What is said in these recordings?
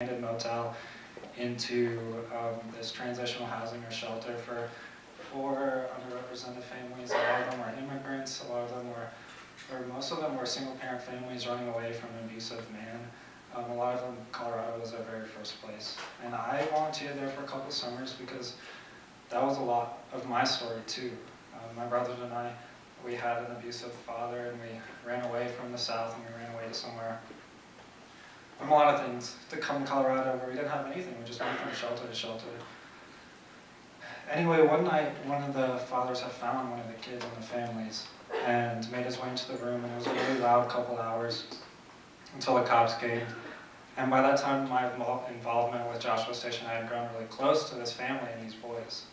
motel into this transitional housing or shelter for 4 underrepresented families. A lot of them were immigrants. A lot of them were, or most of them were single-parent families running away from an abusive man. A lot of them, Colorado was their very first place. And I volunteered there for a couple summers because that was a lot of my story too. My brothers and I, we had an abusive father, and we ran away from the South, and we ran away to somewhere, from a lot of things, to come to Colorado where we didn't have anything. We just went from shelter to shelter. Anyway, one night, one of the fathers had found one of the kids in the families and made his way into the room, and it was a really loud couple hours until the cops came. And by that time, my involvement with Joshua Station, I had grown really close to this family and these boys.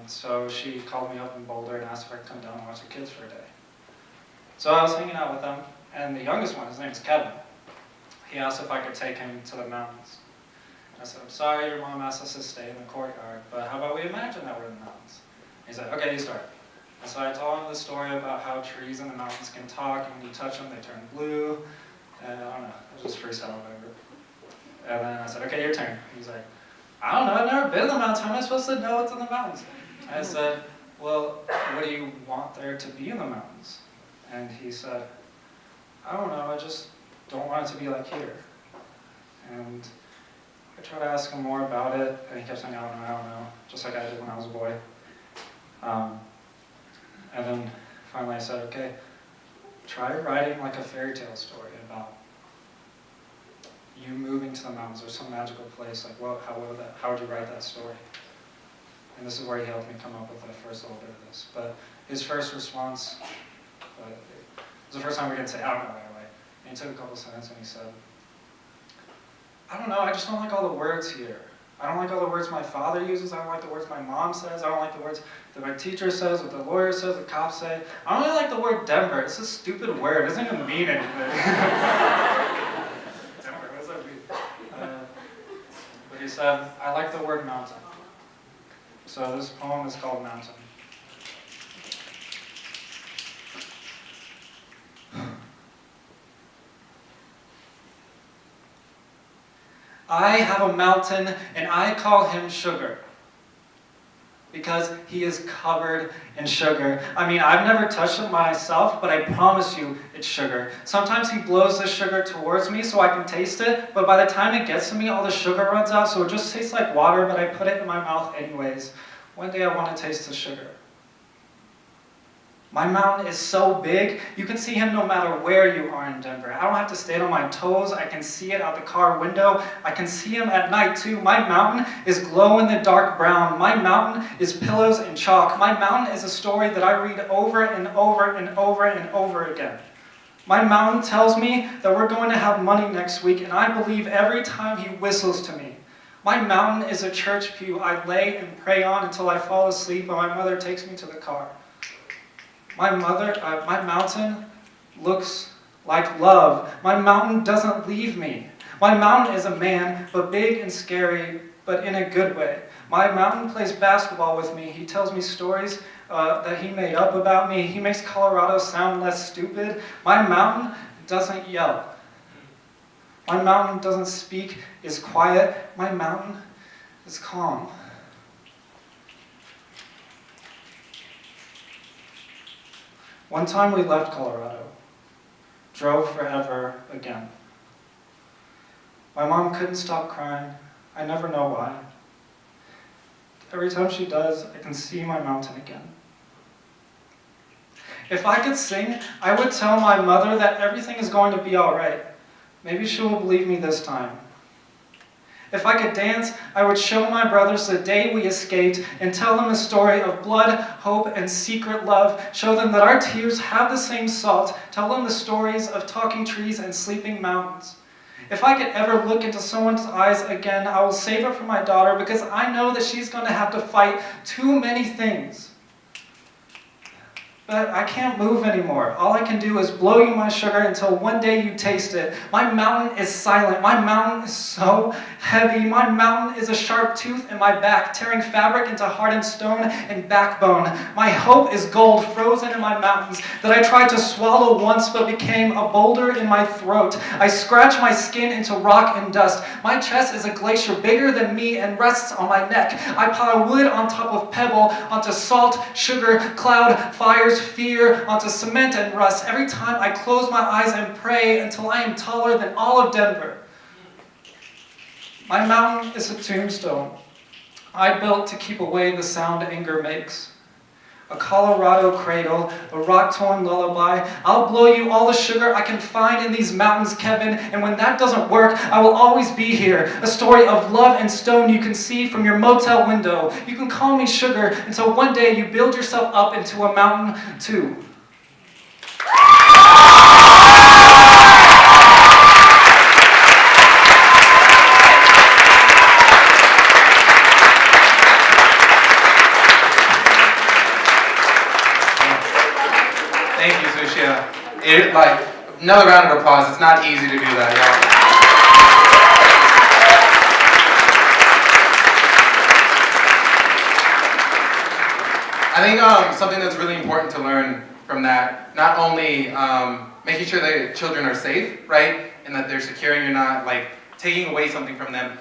So she called me up in Boulder and asked if I could come down and watch the kids for a day. So I was hanging out with them, and the youngest one, his name is Kevin, he asked if I could take him to the mountains. I said, I'm sorry, your mom asked us to stay in the courtyard, but how about we imagine that we're in the mountains? He said, okay, you start. And so I told him the story about how trees in the mountains can talk, and when you touch them, they turn blue. And I don't know, I was just freestyle whatever. And then I said, okay, your turn. He's like, I don't know, I've never been in the mountains. How am I supposed to know what's in the mountains? I said, well, what do you want there to be in the mountains? And he said, I don't know, I just don't want it to be like here. And I tried to ask him more about it, and he kept saying, I don't know, just like I did when I was a boy. And then finally I said, okay, try writing like a fairy tale story about you moving to the mountains or some magical place. Like, well, how would you write that story? And this is where he helped me come up with the first little bit of this. But his first response, it was the first time we didn't say, I don't know right away. And he took a couple sentences and he said, I don't know, I just don't like all the words here. I don't like all the words my father uses. I don't like the words my mom says. I don't like the words that my teacher says, what the lawyer says, the cops say. I don't really like the word Denver. It's a stupid word. It doesn't even mean anything. Denver, what does that mean? But he said, I like the word mountain. So this poem is called Mountain. I have a mountain, and I call him Sugar, because he is covered in sugar. I mean, I've never touched it myself, but I promise you it's sugar. Sometimes he blows the sugar towards me so I can taste it, but by the time it gets to me, all the sugar runs out, so it just tastes like water, but I put it in my mouth anyways. One day I want to taste the sugar. My mountain is so big, you can see him no matter where you are in Denver. I don't have to stand on my toes. I can see it out the car window. I can see him at night too. My mountain is glow-in-the-dark brown. My mountain is pillows and chalk. My mountain is a story that I read over and over and over and over again. My mountain tells me that we're going to have money next week, and I believe every time he whistles to me. My mountain is a church pew I lay and pray on until I fall asleep while my mother takes me to the car. My mountain looks like love. My mountain doesn't leave me. My mountain is a man, but big and scary, but in a good way. My mountain plays basketball with me. He tells me stories that he made up about me. He makes Colorado sound less stupid. My mountain doesn't yell. My mountain doesn't speak, is quiet. My mountain is calm. One time we left Colorado, drove forever again. My mom couldn't stop crying. I never know why. Every time she does, I can see my mountain again. If I could sing, I would tell my mother that everything is going to be all right. Maybe she will believe me this time. If I could dance, I would show my brothers the day we escaped and tell them a story of blood, hope, and secret love. Show them that our tears have the same salt. Tell them the stories of talking trees and sleeping mountains. If I could ever look into someone's eyes again, I will save it for my daughter because I know that she's going to have to fight too many things. But I can't move anymore. All I can do is blow you my sugar until one day you taste it. My mountain is silent. My mountain is so heavy. My mountain is a sharp tooth in my back, tearing fabric into hardened stone and backbone. My hope is gold frozen in my mountains that I tried to swallow once but became a boulder in my throat. I scratch my skin into rock and dust. My chest is a glacier bigger than me and rests on my neck. I pile wood on top of pebble, onto salt, sugar, cloud, fires, fear, onto cement and rust. Every time I close my eyes and pray until I am taller than all of Denver. My mountain is a tombstone I built to keep away the sound anger makes. A Colorado cradle, a rock-torn lullaby. I'll blow you all the sugar I can find in these mountains, Kevin, and when that doesn't work, I will always be here. A story of love and stone you can see from your motel window. You can call me sugar until one day you build yourself up into a mountain too. Thank you, Sushia. Another round of applause. It's not easy to do that, y'all. I think something that's really important to learn from that, not only making sure that children are safe, right, and that they're secure and you're not taking away something from them,